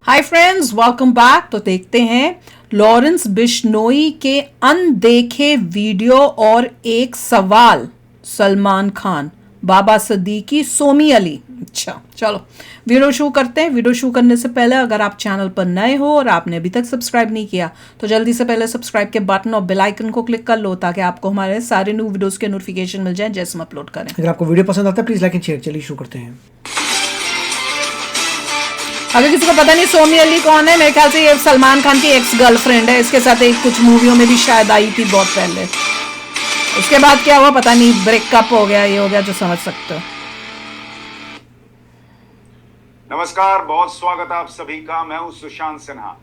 Hi friends, welcome back. तो देखते हैं लॉरेंस बिश्नोई के अनदेखे वीडियो और एक सवाल। सलमान खान, बाबा सिद्दीकी, सोमी अली। अच्छा चलो वीडियो शुरू करते हैं। वीडियो शुरू करने से पहले अगर आप चैनल पर नए हो और आपने अभी तक सब्सक्राइब नहीं किया तो जल्दी से पहले सब्सक्राइब के बटन और बेल आइकन को क्लिक कर लो ताकि आपको हमारे सारे न्यू वीडियोस के नोटिफिकेशन मिल जाएं जैसे हम अपलोड करें। अगर आपको वीडियो पसंद आता है प्लीज लाइक एंड शेयर। चलिए शुरू करते हैं। अगर किसी को पता नहीं सोमी अली कौन है, मेरे ख्याल से ये सलमान खान की एक्स गर्लफ्रेंड है। इसके साथ एक कुछ मूवियों में भी शायद आई थी बहुत पहले। उसके बाद क्या हुआ पता नहीं, ब्रेकअप हो गया, ये हो गया, जो समझ सकते हो। नमस्कार, बहुत स्वागत है आप सभी का। मैं हूं सुशांत सिन्हा।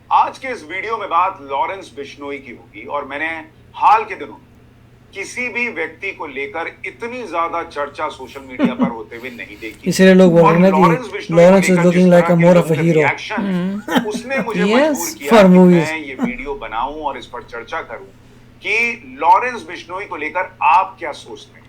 आज के इस वीडियो में बात लॉरेंस बिश्नोई की होगी और मैंने हाल के दिनों किसी भी व्यक्ति को लेकर इतनी ज्यादा चर्चा सोशल मीडिया पर होते हुए नहीं देखी। इसलिए लोग बोल रहे हैं कि Lawrence is looking like a more of a hero. उसने मुझे मजबूर किया कि मैं ये वीडियो बनाऊं और इस पर चर्चा करूं कि लॉरेंस बिश्नोई को लेकर आप क्या सोचते हैं।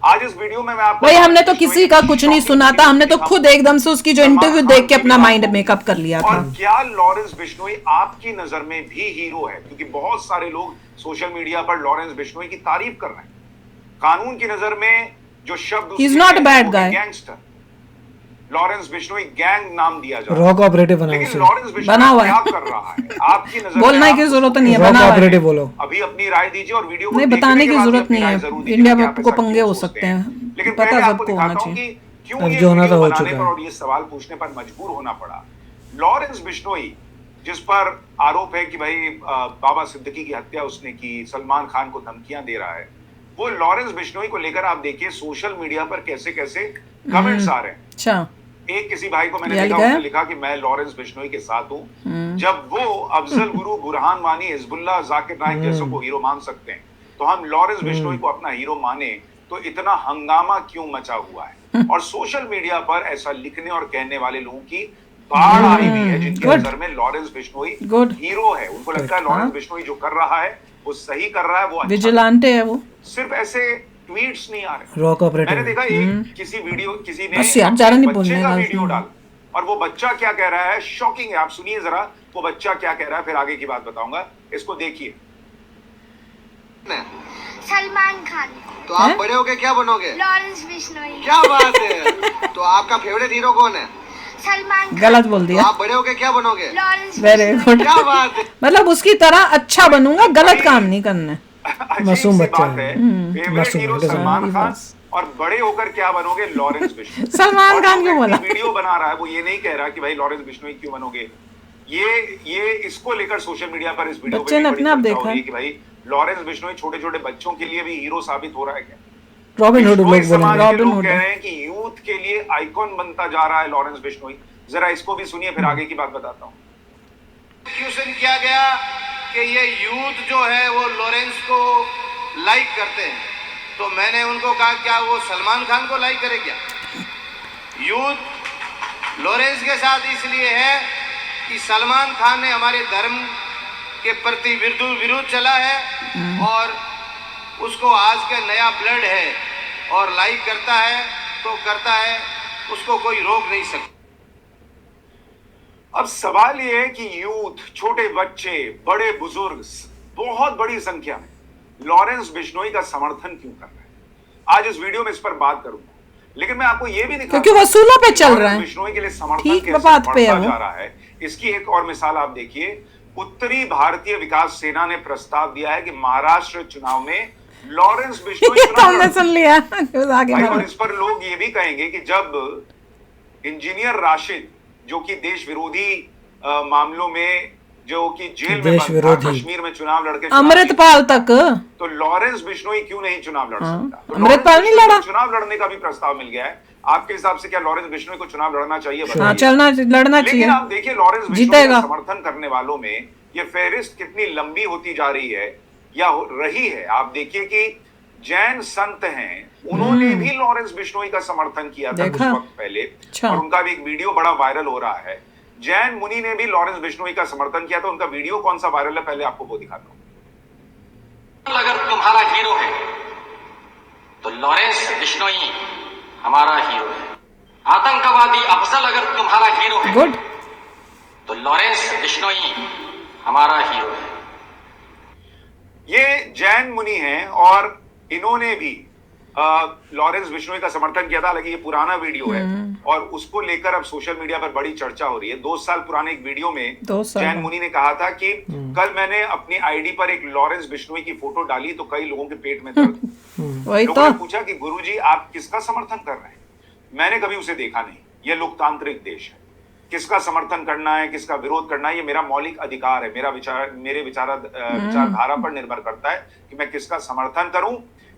आज इस वीडियो में मैं आपको भाई हमने तो किसी का कुछ नहीं सुना था, हमने तो खुद एकदम से उसकी जो इंटरव्यू देख के अपना माइंड मेकअप कर लिया था। और क्या लॉरेंस बिश्नोई आपकी नजर में भी हीरो है? क्योंकि बहुत सारे लोग सोशल मीडिया पर लॉरेंस बिश्नोई की तारीफ कर रहे हैं। कानून की नजर में जो शब्द he is not a bad guy. Gangster Lawrence Bishnoi gang नाम दिया जा रॉक ऑपरेटिव बना लेकिन लॉरेंस बना हुआ बिश्नोई क्या कर रहा है आपकी नजर में? बोलने की जरूरत नहीं है, रॉक बना हुआ है। ऑपरेटिव बोलो। अभी अपनी राय दीजिए और वीडियो को नहीं, देखने बताने के की बाद जरूरत अपनी नहीं राय है। जरूर दीजिए इंडिया कि में आप आपको ऐसा पंगे क्यों हो सोचते सकते हैं, लेकिन पता पहले आपको सबको होना दिखाता हूं चाहिए। कि क्यों अब ये जो होना था वीडियो हो बनाने चुका पर है। और ये सवाल पूछने पर मजबूर होना पड़ा। लॉरेंस बिश्नोई जिस पर आरोप है कि भाई बाबा सिद्दीकी की हत्या उसने की, सलमान खान को धमकियां दे रहा है, वो लॉरेंस बिश्नोई को लेकर आप देखिए सोशल मीडिया पर कैसे कैसे कमेंट्स आ रहे हैं। अच्छा, एक किसी भाई को मैंने क्या देखा, लिखा है? उसने लिखा कि मैं लॉरेंस बिश्नोई के साथ हूं। जब वो अफजल गुरु, बुरहान वानी, हिजबुल्लाह, जाकिर नाइक जैसों को हीरो मान सकते हैं तो हम लॉरेंस बिश्नोई को अपना हीरो माने तो इतना हंगामा क्यों मचा हुआ है? और सोशल मीडिया पर ऐसा लिखने और कहने वाले लोगों की बाढ़ आई हुई है जिनके नजर में लॉरेंस बिश्नोई हीरो है। उनको लगता है लॉरेंस बिश्नोई जो कर रहा है वो सही कर रहा है, वो अच्छा विजिलेंटे है वो। सिर्फ ऐसे ट्वीट्स नहीं आ रहे। रॉक ऑपरेटिव मैंने देखा एक किसी वीडियो किसी ने बस यार, ज्यादा नहीं बच्चे बोलने का का वीडियो उसमें। डाल और वो बच्चा क्या कह रहा है, शॉकिंग है। आप सुनिए जरा वो बच्चा क्या कह रहा है, फिर आगे की बात बताऊंगा। इसको देखिए। सलमान खान। तो आप बड़े होके क्या बनोगे? लॉरेंस बिश्नोई। क्या बात है। तो आपका फेवरेट हीरो कौन है? सलमान खान। गलत बोल तो दिया। आप बड़े होके क्या बनोगे? Lawrence very Bishnoi. गुड। क्या बात है। मतलब उसकी तरह अच्छा बनूंगा, गलत काम नहीं करना। मासूम बच्चा है। फेवरेट मासूम हीरो है। सलमान खान और बड़े होकर क्या बनोगे? लॉरेंस बिश्नोई। सलमान और खान जो क्यों बोला? व्यक्ति वीडियो बना रहा है वो ये नहीं कह रहा कि भाई लॉरेंस बिश्नोई क्यों बनोगे। ये इसको लेकर सोशल मीडिया पर इस वीडियो बच्चे ने अपने आप देखा है कि भाई लॉरेंस बिश्नोई छोटे छोटे बच्चों के लिए भी हीरो साबित हो रहा है क्या? रॉबिन हुड लोग बिश्नोई समाज बोलेंगे। के रॉबिन लोग हुड कह रहे हैं कि यूथ के लिए आइकॉन बनता जा रहा है लॉरेंस बिश्नोई। जरा इसको भी सुनिए, फिर आगे की बात बताता हूँ। क्वेश्चन किया गया कि ये यूथ जो है वो लॉरेंस को लाइक करते हैं, तो मैंने उनको कहा क्या वो सलमान खान को लाइक करे क्या? यूथ लॉरेंस के साथ इसलिए है कि सलमान खान ने हमारे धर्म के प्रति विरुद्ध चला है और उसको आज का नया ब्लड है और लाइक करता है तो करता है, उसको कोई रोक नहीं सकता। अब सवाल ये है कि यूथ, छोटे बच्चे, बड़े बुजुर्ग बहुत बड़ी संख्या में लॉरेंस बिश्नोई का समर्थन क्यों कर रहे हैं। आज इस वीडियो में इस पर बात करूंगा, लेकिन मैं आपको यह भी दिखा क्योंकि वसूलों पे चल रहा है। बिश्नोई के लिए समर्थन ठीक कैसे बात पे है बढ़ता वो। जा रहा है। इसकी एक और मिसाल आप देखिए। उत्तरी भारतीय विकास सेना ने प्रस्ताव दिया है कि महाराष्ट्र चुनाव में लॉरेंस बिश्नोई ये तो हमने सुन लिया। आगे भाई, और बढ़ो। इस पर लोग ये भी कहेंगे कि जब इंजीनियर राशिद जो कि देश विरोधी मामलों में जो कि जेल में बंद था, कश्मीर में चुनाव लड़के अमृतपाल तक तो लॉरेंस बिश्नोई क्यों नहीं चुनाव लड़ सकता? तो अमृतपाल नहीं लड़ा। चुनाव लड़ने का भी प्रस्ताव मिल गया है। आपके हिसाब से क्या लॉरेंस बिश्नोई को चुनाव लड़ना चाहिए? हाँ, लड़ना चाहिए। लेकिन आप देखिए लॉरेंस बिश्नोई जीतेगा। का समर्थन करने वालों में ये फहरिस्त कितनी लंबी होती जा रही है या रही है। आप देखिए कि जैन संत हैं, उन्होंने भी लॉरेंस बिश्नोई का समर्थन किया था कुछ वक्त पहले और उनका भी एक वीडियो बड़ा वायरल हो रहा है। जैन मुनि ने भी लॉरेंस बिश्नोई का समर्थन किया था। उनका वीडियो कौन सा वायरल है, पहले आपको वो दिखाता हूं। अगर तुम्हारा हीरो है तो लॉरेंस बिश्नोई हमारा हीरो है। आतंकवादी अफजल अगर तुम्हारा हीरो है गुड तो लॉरेंस बिश्नोई हमारा हीरो है। ये जैन मुनि हैं और इन्होंने भी लॉरेंस बिश्नोई का समर्थन किया था। हालांकि ये पुराना वीडियो है और उसको लेकर अब सोशल मीडिया पर बड़ी चर्चा हो रही है। 2 साल पुराने एक वीडियो में जैन मुनि ने कहा था कि कल मैंने अपनी आईडी पर एक लॉरेंस बिश्नोई की फोटो डाली तो कई लोगों के पेट में दर्द। वही लोगों तो ने पूछा कि गुरुजी आप किसका समर्थन कर रहे हैं? मैंने कभी उसे देखा नहीं। यह लोकतांत्रिक देश है, किसका समर्थन करना है किसका विरोध करना है ये मेरा मौलिक अधिकार है। मेरे विचारधारा पर निर्भर करता है कि मैं किसका समर्थन करूं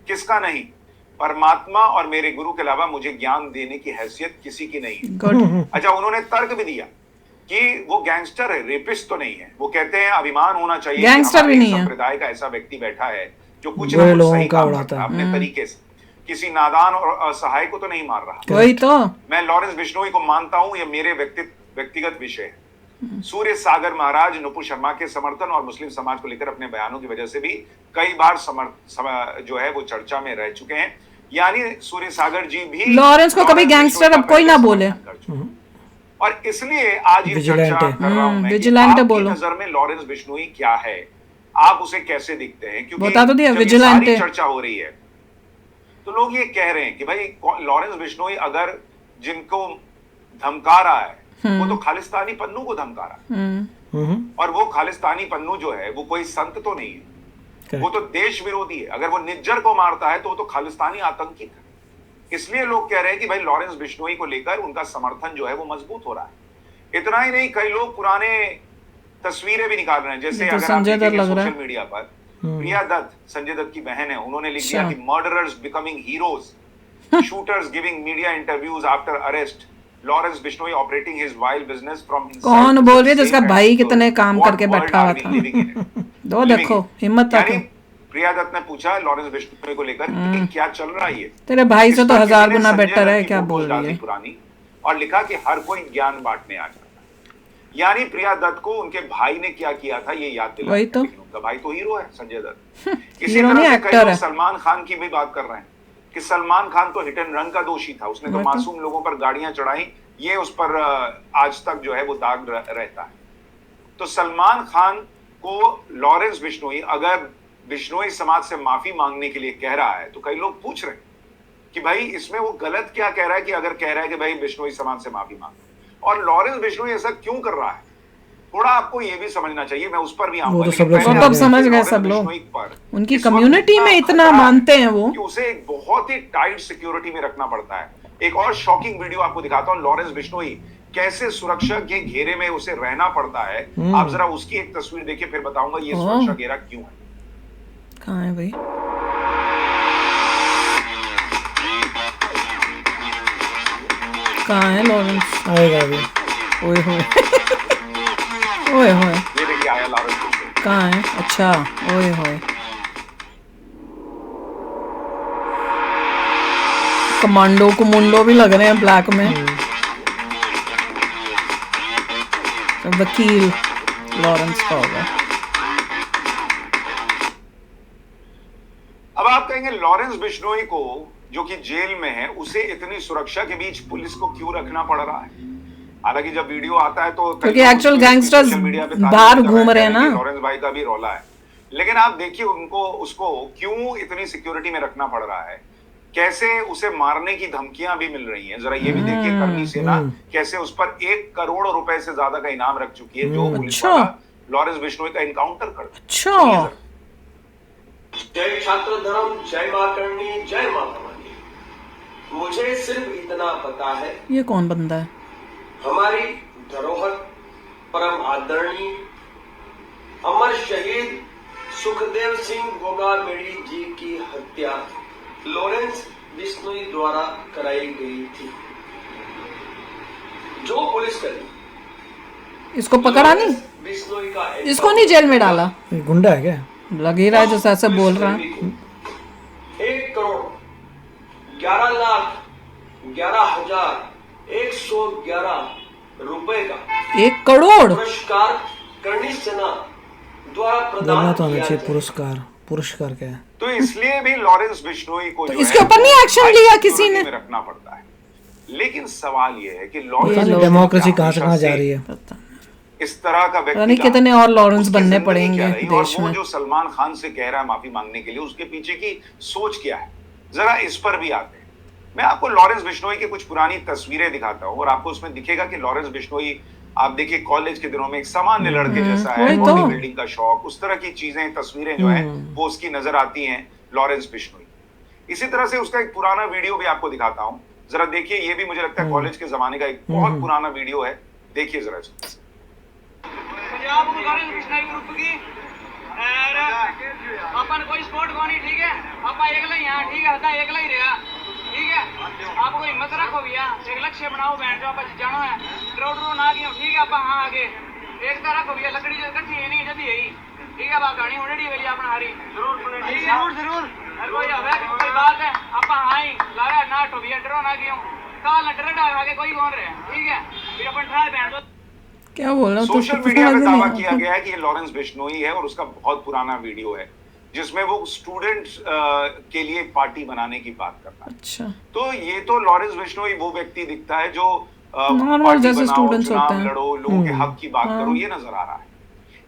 किसका नहीं। परमात्मा और मेरे गुरु के अलावा मुझे ज्ञान देने की हैसियत किसी की नहीं है। अच्छा, उन्होंने तर्क भी दिया कि वो गैंगस्टर है, रेपिस्ट तो नहीं है। वो कहते हैं अभिमान होना चाहिए गैंगस्टर भी नहीं है। संप्रदाय का ऐसा व्यक्ति बैठा है जो कुछ ना कुछ सही काम करता है अपने तरीके से, किसी नादान और असहाय को तो नहीं मार रहा। वही तो मैं लॉरेंस बिश्नोई को मानता हूं, ये मेरे व्यक्तिगत विषय है। सूर्य सागर महाराज नुपुर शर्मा के समर्थन और मुस्लिम समाज को लेकर अपने बयानों की वजह से भी कई बार जो है वो चर्चा में रह चुके हैं। यानी सूर्य सागर जी भी लॉरेंस को कभी गैंगस्टर अब कोई ना बोले और इसलिए आज ये चर्चा कर रहा हूं मैं कि विजिलेंट आपकी बोलो। नजर में लॉरेंस बिश्नोई क्या है, आप उसे कैसे दिखते हैं? क्योंकि बता तो दिया, जब ये विजिलेंट सारी चर्चा हो रही है तो लोग ये कह रहे हैं कि भाई लॉरेंस बिश्नोई अगर जिनको धमका रहा है वो तो खालिस्तानी पन्नू को धमका रहा है और वो खालिस्तानी पन्नू जो है वो कोई संत तो नहीं है, वो तो देश विरोधी है। अगर वो निज्जर को मारता है तो वो तो खालिस्तानी आतंकी था। इसलिए लोग कह रहे हैं कि भाई लॉरेंस बिश्नोई को लेकर उनका समर्थन जो है वो मजबूत हो रहा है। इतना ही नहीं, कई लोग पुराने तस्वीरें भी निकाल रहे हैं। जैसे तो अगर आप देखेंगे सोशल मीडिया पर प्रिया दत्त, संजय दत्त की बहन है, उन्होंने लिख दिया कि murderers becoming heroes, shooters giving media interviews after arrest, Lawrence Bishnoi operating his wild business from कौन बोल रही है जिसका भाई कितने काम करके बैठा हुआ था। दो देखो हिम्मत रखो। प्रिया दत्त ने पूछा लॉरेंस बिश्नोई को लेकर कि क्या चल रहा है ये, तेरे भाई से तो 1000 गुना बेटर है, क्या बोल रही है पुरानी, और लिखा कि हर कोई ज्ञान बांटने आ जाता है। यानी प्रिया दत्त को उनके भाई ने क्या किया था ये याद दिलाया। वही तो उनका भाई तो हीरो है संजय दत्त। इसी तरह से कई लोग सलमान खान की भी बात कर रहे हैं कि सलमान खान तो हिट एंड रन का दोषी था, उसने तो मासूम लोगों पर गाड़ियां चढ़ाई, ये उस पर आज तक जो है वो दाग रहता है। तो सलमान खान को लॉरेंस बिश्नोई अगर बिश्नोई समाज से माफी मांगने के लिए कह रहा है तो कई लोग पूछ रहे हैं कि भाई इसमें वो गलत क्या कह रहा है कि अगर कह रहा है कि भाई बिश्नोई समाज से माफी मांगो, और लॉरेंस बिश्नोई ऐसा क्यों कर रहा है? थोड़ा आपको ये भी समझना चाहिए। मैं उस पर भी आऊंगा, तो समझ गए सब लोग, उनकी कम्युनिटी में इतना मानते हैं वो कि उसे एक बहुत ही टाइट सिक्योरिटी में रखना पड़ता है। एक और शॉकिंग वीडियो आपको दिखाता हूं, लॉरेंस बिश्नोई कैसे सुरक्षा के घेरे में उसे रहना पड़ता है। आप जरा उसकी एक तस्वीर देखिए, फिर बताऊंगा ये सुरक्षा घेरा क्यों है। कहाँ है भाई? कहाँ है लॉरेंस? आएगा अभी। ओए होए ओए होए, ये देखिए आया लॉरेंस बिश्नोई। कहाँ है? अच्छा, ओए होए, कमांडो कुमुंडो भी लग रहे हैं ब्लैक में। तो वकील लॉरेंस का होगा। अब आप कहेंगे लॉरेंस बिश्नोई को जो कि जेल में है उसे इतनी सुरक्षा के बीच पुलिस को क्यों रखना पड़ रहा है? हालांकि जब वीडियो आता है तो क्योंकि एक्चुअल गैंगस्टर्स बाहर घूम रहे हैं ना, लॉरेंस भाई का भी रौला है। लेकिन आप देखिए उसको क्यों इतनी सिक्योरिटी में रखना पड़ रहा है, कैसे उसे मारने की धमकियां भी मिल रही हैं। जरा ये भी देखिए, करनी सेना कैसे उस पर 1 करोड़ रुपए से ज्यादा का इनाम रख चुकी है जो पुलिस वाला लॉरेंस बिश्नोई का एनकाउंटर कर। अच्छा, जय छात्र धर्म, जय मां करनी, जय मां भवानी। मुझे सिर्फ इतना पता है, ये कौन बंदा है? हमारी धरोहर परम आदरणीय अमर शहीद सुखदेव सिंह गोगामेड़ी जी की हत्या लॉरेंस बिश्नोई द्वारा कराई गई थी। जो पुलिसकर्मी इसको पकड़ा नहीं, बिश्नोई का इसको नहीं जेल में डाला? गुंडा है क्या? लग ही रहा है जैसा ऐसा बोल रहा है। 1 करोड़ 11 लाख 11,111 रुपए का 1 करोड़ पुरस्कार करनी सेना द्वारा प्रदान तो किया चाहिए। जाए। पुरस्कार क्या है? तो इसलिए भी लॉरेंस बिश्नोई को तो जो इसके है ऊपर नहीं एक्शन लिया किसी ने? रखना पड़ता है। लेकिन सवाल ये है कि डेमोक्रेसी कहाँ से कहाँ जा रही है? इस तरह का यानी व्यक्ति कितने और लॉरेंस उसकी बनने जिंदगी पड़ेंगे क्या रही, देश और वो में। जो सलमान खान से कह रहा है माफी मांगने के लिए, उसके पीछे की सोच क्या है, जरा इस पर भी आते हैं। मैं आपको लॉरेंस बिश्नोई की कुछ पुरानी तस्वीरें दिखाता हूँ और आपको उसमें दिखेगा कि लॉरेंस बिश्नोई, आप देखिए कॉलेज के दिनों में एक सामान्य लड़के जैसा है, वही तो। बॉडी बिल्डिंग का शौक, उस तरह की चीजें, तस्वीरें जो है वो उसकी नजर आती हैं लॉरेंस बिश्नोई। इसी तरह से उसका एक पुराना वीडियो भी आपको दिखाता हूँ, जरा देखिए। ये भी मुझे लगता है कॉलेज के जमाने का एक बहुत पुराना वीडियो है, देखिए जरा। पंजाब लॉरेंस बिश्नोई ग्रुप की और अपन कोई स्पोर्ट को नहीं, ठीक है, आपा एकला ही यहाँ, ठीक है, हता एकला ही रहेगा, ठीक है। आपको हिम्मत रखो भैया, एक लक्ष्य बनाओ, बैंड जो आप जानो है, ड्रो ना किया, ठीक है, आपा हाँ आगे एकता रखो भैया, लकड़ी जो इकट्ठी है नहीं जल्दी यही, ठीक है, बात गाड़ी उड़ेडी वाली अपन हारी जरूर जरूर हर कोई हवे कोई बात है, आपा हाँ ही लारा ना तो भैया, ड्रो ना किया, काल डर डाल आगे कोई कौन रहे, ठीक है, फिर अपन ट्राई बैंड क्या बोल रहा हूँ, तो सोशल मीडिया पे दावा किया गया है कि ये लॉरेंस बिश्नोई है और उसका बहुत पुराना वीडियो है जिसमें वो स्टूडेंट्स के लिए पार्टी बनाने की बात करता है। अच्छा, तो ये तो लॉरेंस बिश्नोई वो व्यक्ति दिखता है जो नॉर्मल पार्टी जैसे बनाओ, स्टूडेंट्स चुनाव होते हैं। लड़ो, लोगों के हक की बात करो, ये नजर आ रहा है।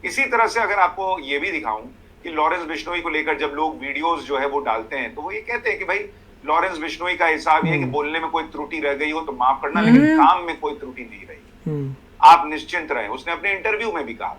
इसी तरह से अगर आपको ये भी दिखाऊं कि लॉरेंस बिश्नोई को लेकर जब लोग वीडियोस जो है वो डालते हैं, तो वो ये कहते हैं कि भाई लॉरेंस बिश्नोई का हिसाब ये है कि बोलने में कोई त्रुटि रह गई हो तो माफ करना, लेकिन काम में कोई त्रुटि नहीं रही, आप निश्चिंत रहें, उसने अपने इंटरव्यू में भी कहा।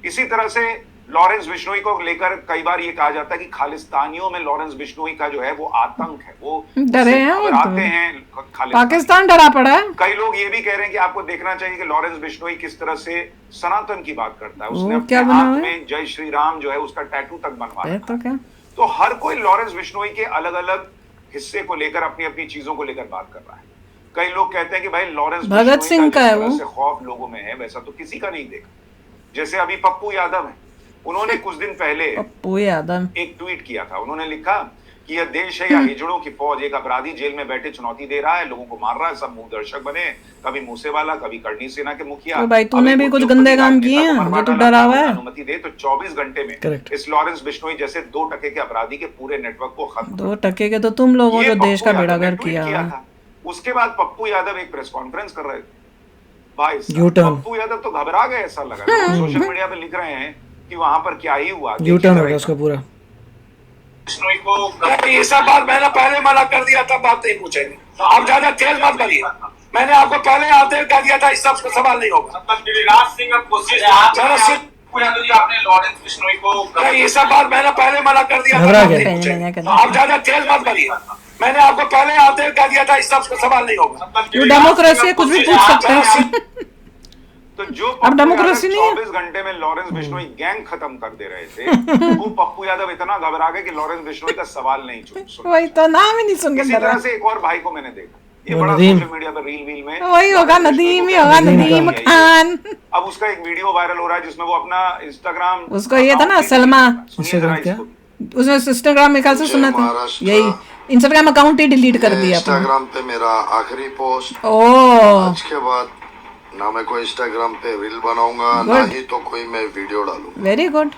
इसी तरह से लॉरेंस बिश्नोई को लेकर कई बार ये कहा जाता है कि खालिस्तानियों में लॉरेंस बिश्नोई का जो है वो आतंक है, वो डरे हैं वो तो। घबराते हैं खालिस्तान। पाकिस्तान डरा पड़ा है। कई लोग ये भी कह रहे हैं कि आपको देखना चाहिए कि लॉरेंस बिश्नोई किस तरह से सनातन की बात करता है, उसने वो क्या अपने बना हाथ हुआ है? में जय श्री राम जो है उसका टैटू तक बनवा है रखा तो क्या, तो हर कोई लॉरेंस बिश्नोई के अलग अलग हिस्से को लेकर अपनी अपनी चीजों को लेकर बात कर रहा है। कई लोग कहते हैं कि भाई लॉरेंस भगत सिंह का है जिस तरह वो। से खौफ लोगों में है वैसा तो किसी का नहीं देखा। जैसे अभी पप्पू यादव है, उन्होंने कुछ दिन पहले पप्पू यादव एक ट्वीट किया था, उन्होंने लिखा कि यह देश है या हिजड़ों की फौज, एक अपराधी जेल में बैठे चुनौती दे रहा है, लोगों को मार रहा है, सब मुंह दर्शक बने, कभी मूसेवाला, कभी करनी सेना के मुखिया। तो भाई तूने भी कुछ गंदे काम किए हैं जो तू डरा हुआ है। अनुमति दे तो 24 घंटे में Correct. इस लॉरेंस बिश्नोई जैसे 2 टके के अपराधी के पूरे नेटवर्क को खत्म 2 टके के तो तुम लोगों ये जो देश पप्पू का यादव ने बेड़ागर ट्वीट किया था। उसके बाद पप्पू यादव एक प्रेस कॉन्फ्रेंस कर रहे थे, भाई साहब, U-turn. पप्पू यादव तो घबरा गए ऐसा लगा। लोग सोशल मीडिया पे लिख रहे हैं कि वहां पर क्या ही हुआ। U-turn हो गया उसका पूरा। बिश्नोई को ये सब बात मैंने पहले मना कर दिया था, बात नहीं पूछेंगे, आप ज्यादा तेज मत बनिए। मैंने आपको पहले आते हुए कह दिया था इस सब सवाल नहीं होगा। मतलब गिरिराज सिंह अब कोशिश मैंने सिर्फ यादव जी आपने लॉरेंस बिश्नोई को ये सब बात मैंने पहले मना कर दिया घबरा था, गए। बात नहीं पहले मना कर पूछेंगे। दिया। आप ज्यादा तेज मत बनिए। मैंने आपको पहले आते हुए कह दिया था इस सब सवाल नहीं होगा। ये डेमोक्रेसी है, कुछ भी पूछ सकते हैं। तो जो अब पप्पू डेमोक्रेसी यादव नहीं है। 24 घंटे में लॉरेंस बिश्नोई गैंग खत्म कर दे रहे थे, वो पप्पू यादव इतना घबरा गए कि लॉरेंस बिश्नोई का सवाल नहीं सुना। वही तो नाम ही नहीं सुन के इसी डरा। तरह से एक और भाई को मैंने देखा, ये वो बड़ा नदीम। सोशल मीडिया पर रील में वही होगा, नदीम ही होगा, नदीम खान। अब उसका एक वीडियो वायरल हो रहा है जिसमें वो अपना इंस्टाग्राम उसका ये था ना, सलमा। इंस्टाग्राम क्या? उसने इंस्टाग्राम में कल से सुना था, महाराष्ट्र यही इंस्टाग्राम अकाउंट ही डिलीट कर दिया अपना। इंस्टाग्राम पे मेरा आखिरी पोस्ट, ओ आज के बाद ना मैं कोई इंस्टाग्राम पे रील बनाऊंगा, ना Good. ही तो कोई मैं वीडियो डालूंगा। Very good.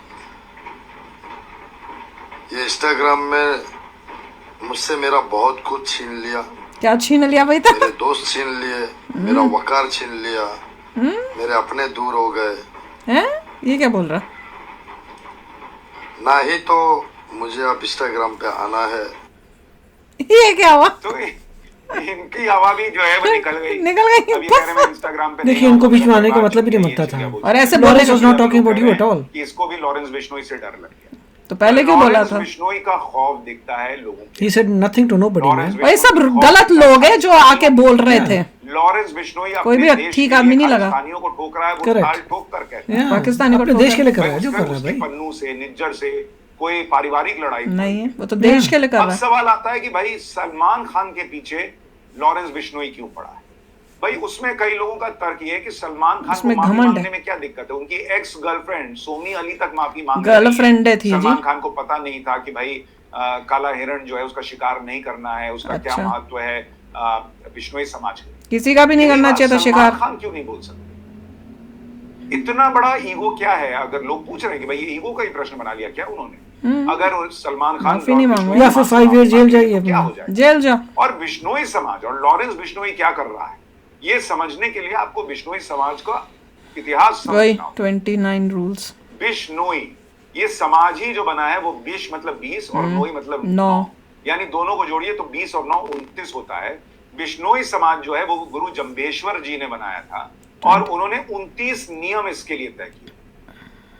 ये इंस्टाग्राम में मुझसे मेरा बहुत कुछ छीन लिया, क्या छीन लिया भाई था? मेरे दोस्त छीन लिए, मेरा वकार छीन लिया, मेरे अपने दूर हो गए, हैं? ये क्या बोल रहा? ना ही तो मुझे अब इंस्टाग्राम पे आना है। ये क्या हुआ? तो इनकी हवा भी जो है वो निकल गई। निकल गई। अब ये कह रहे हैं मैं इंस्टाग्राम पे देखिए, नहीं इनको आऊंगा, बीच में आने का बात मतलब ही नहीं नहीं बनता है, था। क्या बोलते और हैं। ऐसे Lawrence बोलने was का not talking about you at all. कि इसको भी लॉरेंस बिश्नोई से डर लग गया। तो पहले क्यों बोला लॉरेंस था? बिश्नोई का खौफ दिखता है लोगों को। He said nothing to nobody, Lawrence man. भाई सब बिश्नोई का गलत खौफ लोग हैं जो आके बोल रहे थे। लॉरेंस बिश्नोई कोई भी अपने देश ठीक के आदमी लिए नहीं लगा। खालिस्तानियों को ठोक रहा है, वो Correct. ताल ठोक कर कहते हैं। Yeah. पाकिस्तानी को अपने ठोका देश के लिए कर भाई रहा है, जो उसमें कर रहा है उसकी भाई। पन्नू से, निज्जर से कोई पारिवारिक लड़ाई नहीं है, वो तो देश के लिए कर अब रहा है। सवाल आता है कि भाई सलमान खान के पीछे लॉरेंस बिश्नोई क्यों पड़ा है? भाई उसमें कई लोगों का तर्क ये है कि सलमान खान को उसमें माफी घमंड मांगने है। में क्या दिक्कत है? उनकी एक्स गर्लफ्रेंड सोनी अली तक माफी मांग रही है। गर्लफ्रेंड थी जी। सलमान खान को पता नहीं था कि भाई काला हिरण जो है उसका शिकार नहीं करना है, उसका क्या अच्छा। महत्व है बिश्नोई समाज के। किसी का भी नहीं करना चाहिए था सलमान शिकार। खान क्यों नहीं बोल सकते? इतना बड़ा ईगो क्या है? अगर लोग पूछ रहे हैं कि भाई ये ईगो का ही प्रश्न बना लिया क्या उन्होंने? अगर सलमान खान माफी नहीं मांगो। या फिर 5 years जेल जाइए तो क्या अपना। हो जाए? जेल जाओ। और बिश्नोई समाज और लॉरेंस बिश्नोई क्या कर रहा है ये समझने के लिए आपको बिश्नोई समाज का इतिहास वही समझना। 29 रूल्स। बिश्नोई, ये समाज ही जो बना है वो बिश मतलब 20 और नोई मतलब 9, यानी दोनों को जोड़िए तो 20 और 9 29 होता है। बिश्नोई समाज जो है वो गुरु जम्बेश्वर जी ने बनाया था और उन्होंने 29 नियम इसके लिए तय किए।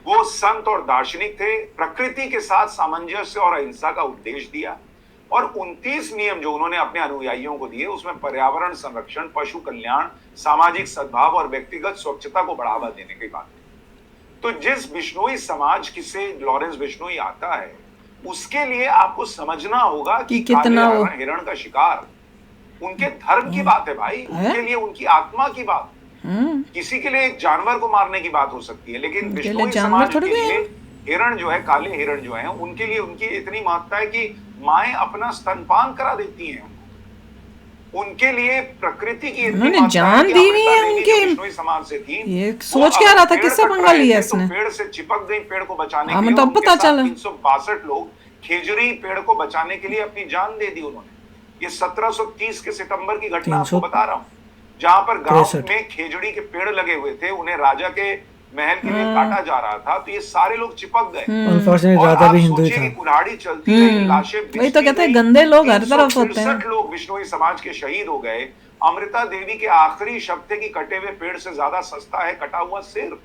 वो संत और दार्शनिक थे, प्रकृति के साथ सामंजस्य और अहिंसा का उपदेश दिया और 29 नियम जो उन्होंने अपने अनुयायियों को दिए उसमें पर्यावरण संरक्षण, पशु कल्याण, सामाजिक सद्भाव और व्यक्तिगत स्वच्छता को बढ़ावा देने की बात है। तो जिस बिश्नोई समाज से लॉरेंस बिश्नोई आता है उसके लिए आपको समझना होगा कि कितना हिरण का शिकार उनके धर्म की बात है भाई, उनके लिए उनकी आत्मा की बात। किसी के लिए एक जानवर को मारने की बात हो सकती है, लेकिन बिश्नोई समाज के लिए हिरण जो है, काले हिरण जो है, उनके लिए उनकी इतनी महत्ता है कि माएं अपना स्तनपान करा देती हैं उनके लिए। प्रकृति की उन्होंने जान दी हुई है उनके। बिश्नोई समाज से थी, ये सोच क्या रहा था, किससे पंगा लिया इसने? पेड़ से चिपक गई पेड़ को बचाने के हमें लिए। तो अब पता चला 362 लोग खेजड़ी पेड़ को बचाने के लिए अपनी जान दे दी उन्होंने। ये 1730 के सितंबर की घटना आपको बता रहा हूँ, जहां पर गांव में खेजड़ी के पेड़ लगे हुए थे, उन्हें राजा के महल के लिए काटा जा रहा था, तो ये सारे लोग चिपक गए। अनफॉर्चुनेटली राजा भी हिंदू था। कुल्हाड़ी चलती रही, लाशें वही तो कहते हैं गंदे लोग हर तरफ होते हैं। 363 लोग बिश्नोई समाज के शहीद हो गए। अमृता देवी के आखिरी शब्द थे कि कटे हुए पेड़ से ज्यादा सस्ता है कटा हुआ सिर।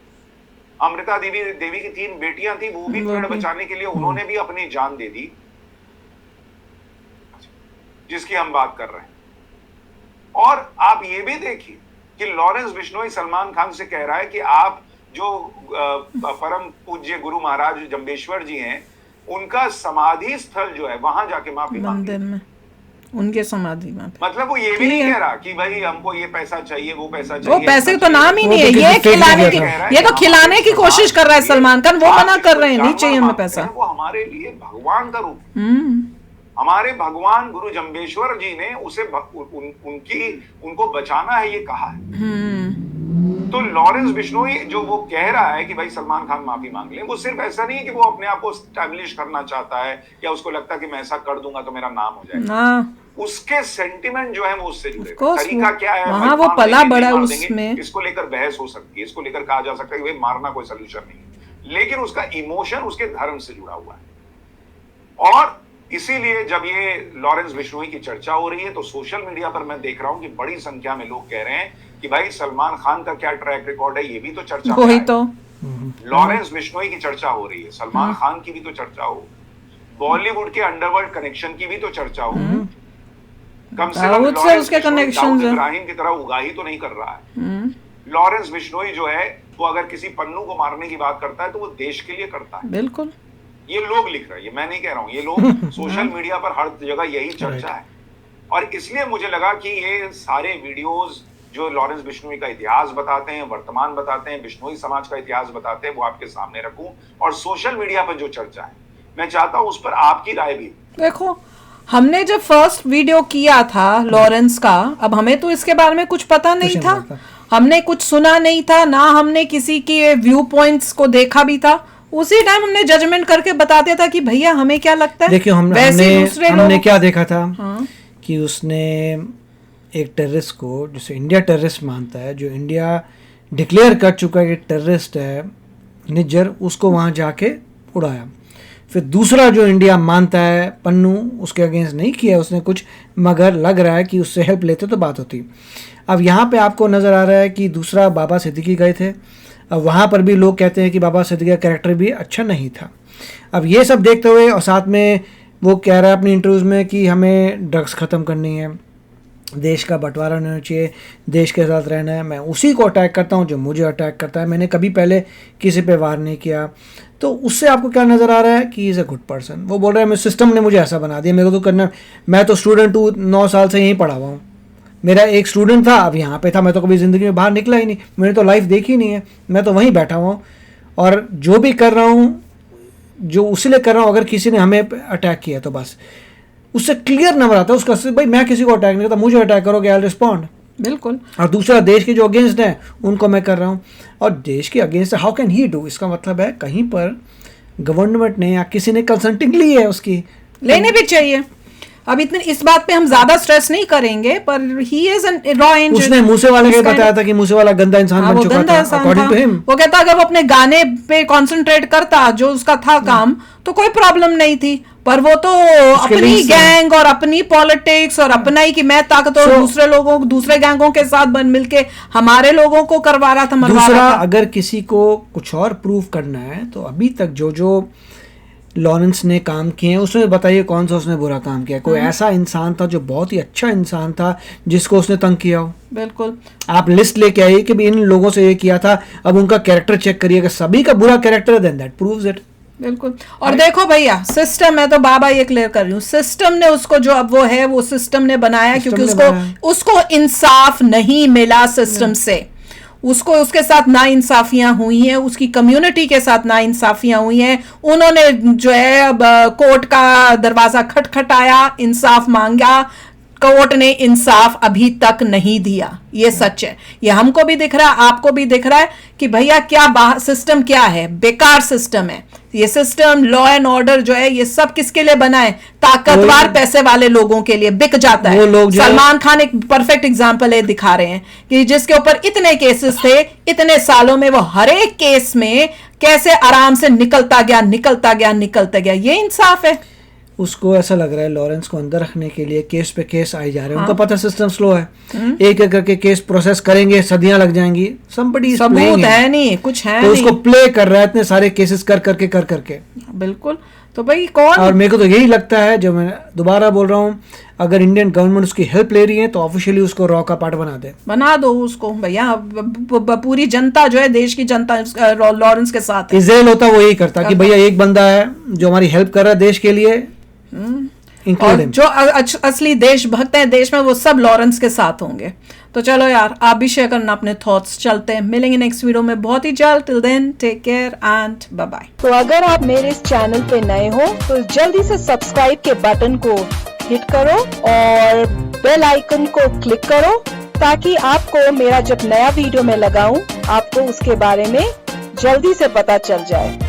अमृता देवी की 3 बेटियां थी, वो भी पेड़ बचाने के लिए उन्होंने भी अपनी जान दे दी, जिसकी हम बात कर रहे हैं। और आप ये भी देखिए कि लॉरेंस बिश्नोई सलमान खान से कह रहा है कि आप जो परम पूज्य गुरु महाराज जम्बेश्वर जी हैं, उनका समाधि स्थल जो है वहां जाके माफी मांगे में, उनके समाधि में। मतलब वो ये भी नहीं कह रहा कि भाई हमको ये पैसा चाहिए, वो पैसा चाहिए। वो पैसे तो नाम ही नहीं है, ये खिलाने की, ये तो खिलाने की कोशिश कर रहा है सलमान खान। वो मना कर रहे हैं नहीं चाहिए हमें पैसा। वो हमारे लिए भगवान का रूप। हमारे भगवान गुरु जम्बेश्वर जी ने उसे उनको बचाना है ये कहा है। तो लॉरेंस बिश्नोई जो वो कह रहा है कि भाई सलमान खान माफी मांग ले, वो सिर्फ ऐसा नहीं है कि वो अपने आप को एस्टैब्लिश करना चाहता है या उसको लगता है कि मैं ऐसा कर दूंगा तो मेरा नाम हो जाएगा। उसके सेंटिमेंट जो है वो उससे जुड़े। तरीका क्या है, वहां वो पला बड़ा उसमें। इसको लेकर बहस हो सकती है, इसको लेकर कहा जा सकता है कि भाई मारना कोई सोल्यूशन नहीं है, लेकिन उसका इमोशन उसके धर्म से जुड़ा हुआ है। और इसीलिए जब ये लॉरेंस बिश्नोई की चर्चा हो रही है तो सोशल मीडिया पर मैं देख रहा हूं कि बड़ी संख्या में लोग कह रहे हैं कि भाई सलमान खान का क्या ट्रैक रिकॉर्ड है, ये भी तो चर्चा हो रही है। तो लॉरेंस बिश्नोई की चर्चा हो रही है, सलमान खान की भी तो चर्चा हो, बॉलीवुड के अंडरवर्ल्ड कनेक्शन की भी तो चर्चा हो। कम से कम उसके कनेक्शन इब्राहिम की तरह उगाही तो नहीं कर रहा है। लॉरेंस बिश्नोई जो है वो अगर किसी पन्नू को मारने की बात करता है तो वो देश के लिए करता है। बिल्कुल, ये लोग लिख रहे हैं, ये मैं नहीं कह रहा हूं, ये लोग सोशल मीडिया पर हर जगह यही चर्चा है। और इसलिए मुझे लगा कि ये सारे वीडियोस जो लॉरेंस बिश्नोई का इतिहास बताते हैं, वर्तमान बताते हैं, बिश्नोई समाज का इतिहास बताते हैं, वो आपके सामने रखूं। और सोशल मीडिया पर जो चर्चा है मैं चाहता हूं उस पर आपकी राय भी। देखो, हमने जब फर्स्ट वीडियो किया था लॉरेंस का, अब हमें तो इसके बारे में कुछ पता नहीं था, हमने कुछ सुना नहीं था, ना हमने किसी के व्यू पॉइंट्स को देखा भी था। उसी टाइम हमने जजमेंट करके बता दिया था कि भैया हमें क्या लगता है। देखिए हमने क्या देखा था कि उसने एक टेररिस्ट को, जिसे इंडिया टेररिस्ट मानता है, जो इंडिया डिक्लेयर कर चुका है कि टेररिस्ट है निज्जर, उसको वहाँ जाके उड़ाया। फिर दूसरा जो इंडिया मानता है पन्नू, उसके अगेंस्ट नहीं किया उसने कुछ, मगर लग रहा है कि उससे हेल्प लेते तो बात होती। अब यहाँ पे आपको नज़र आ रहा है कि दूसरा बाबा सिद्दीकी गए थे। अब वहाँ पर भी लोग कहते हैं कि बाबा सिद्दीकी का कैरेक्टर भी अच्छा नहीं था। अब ये सब देखते हुए, और साथ में वो कह रहा है अपनी इंटरव्यूज़ में कि हमें ड्रग्स ख़त्म करनी है, देश का बंटवारा नहीं होना चाहिए, देश के साथ रहना है, मैं उसी को अटैक करता हूँ जो मुझे अटैक करता है, मैंने कभी पहले किसी पे वार नहीं किया। तो उससे आपको क्या नज़र आ रहा है कि इज़ अ गुड पर्सन। वो बोल रहा है मैं सिस्टम ने मुझे ऐसा बना दिया, मेरे को तो करना, मैं तो स्टूडेंट हूँ, 9 साल से यहीं पढ़ा हुआ हूँ, मेरा एक स्टूडेंट था, अब यहाँ पे था, मैं तो कभी ज़िंदगी में बाहर निकला ही नहीं, मैंने तो लाइफ देखी नहीं है, मैं तो वहीं बैठा हुआ हूँ और जो भी कर रहा हूँ जो उसीलिए कर रहा हूँ, अगर किसी ने हमें अटैक किया तो बस उससे क्लियर नंबर आता है उसका, भाई मैं किसी को अटैक नहीं करता, मुझे अटैक करोगे आई रिस्पॉन्ड। बिल्कुल। और दूसरा देश के जो अगेंस्ट हैं उनको मैं कर रहा हूँ, और देश के against how can he do, इसका मतलब है कहीं पर गवर्नमेंट ने या किसी ने कंसल्टिंग ली है उसकी, लेने भी चाहिए। अब इतने इस बात पे हम ज्यादा स्ट्रेस नहीं करेंगे, पर he is an raw angel. उसने मूसेवाला को बताया था कि मूसेवाला गंदा इंसान बन चुका था अकॉर्डिंग टू हिम। वो कहता अगर वो अपने गाने पे कंसंट्रेट करता जो उसका था काम, तो कोई प्रॉब्लम नहीं थी, पर वो तो अपनी गैंग और अपनी पॉलिटिक्स और अपना ही कि मैं ताकतवर दूसरे गैंगों के साथ बन मिलके हमारे लोगों को करवा रहा था, मरवा रहा था। अगर किसी को कुछ और प्रूव करना है तो अभी तक जो लॉरेंस ने काम किए हैं उसमें बताइए कौन सा उसने बुरा काम किया। कोई ऐसा इंसान था जो बहुत ही अच्छा इंसान था जिसको उसने तंग किया हो? बिल्कुल। आप लिस्ट लेके आइए कि इन लोगों से ये किया था, अब उनका कैरेक्टर चेक करिए, अगर सभी का बुरा कैरेक्टर है देन दैट प्रूव्स इट। बिल्कुल। और देखो भैया, सिस्टम है तो बाबा ये क्लियर कर रही हूँ, सिस्टम ने उसको जो अब वो है वो सिस्टम ने बनाया, क्योंकि उसको इंसाफ नहीं मिला सिस्टम से, उसको उसके साथ ना इंसाफियां हुई हैं, उसकी कम्युनिटी के साथ ना इंसाफियां हुई हैं। उन्होंने जो है अब कोर्ट का दरवाजा खटखटाया, इंसाफ मांगा, कोर्ट ने इंसाफ अभी तक नहीं दिया। ये सच है, ये हमको भी दिख रहा है, आपको भी दिख रहा है कि भैया क्या सिस्टम क्या है, बेकार सिस्टम है ये सिस्टम। लॉ एंड ऑर्डर जो है ये सब किसके लिए बना है? ताकतवर पैसे वाले लोगों के लिए बिक जाता है। सलमान खान एक परफेक्ट एग्जांपल है, दिखा रहे हैं कि जिसके ऊपर इतने केसेस थे, इतने सालों में वो हर एक केस में कैसे आराम से निकलता गया। ये इंसाफ है। उसको ऐसा लग रहा है लॉरेंस को अंदर रखने के लिए केस पे केस आई जा रहे हैं। उनको पता सिस्टम स्लो है, एक एक करके केस प्रोसेस करेंगे, सदियां लग जाएंगी। सबूत है नहीं, कुछ है तो नहीं। उसको प्ले कर रहा है इतने सारे केसेस कर करके। बिल्कुल। तो भाई कौन, और मेरे को तो यही लगता है, जो मैं दोबारा बोल रहा हूँ, अगर इंडियन गवर्नमेंट उसकी हेल्प ले रही है तो ऑफिशियली उसको रॉ का पार्ट बना दो उसको भैया। पूरी जनता जो है, देश की जनता लॉरेंस के साथ है। इजराइल होता वो यही करता कि भैया एक बंदा है जो हमारी हेल्प कर रहा है देश के लिए, और जो असली देशभक्त हैं देश में वो सब लॉरेंस के साथ होंगे। तो चलो यार, आप भी शेयर करना अपने थॉट्स। चलते हैं, मिलेंगे नेक्स्ट वीडियो में बहुत ही जल्द। Till then take care and bye bye. तो अगर आप मेरे इस चैनल पे नए हो तो जल्दी से सब्सक्राइब के बटन को हिट करो और बेल आइकन को क्लिक करो, ताकि आपको मेरा जब नया वीडियो मैं लगाऊं आपको उसके बारे में जल्दी से पता चल जाए।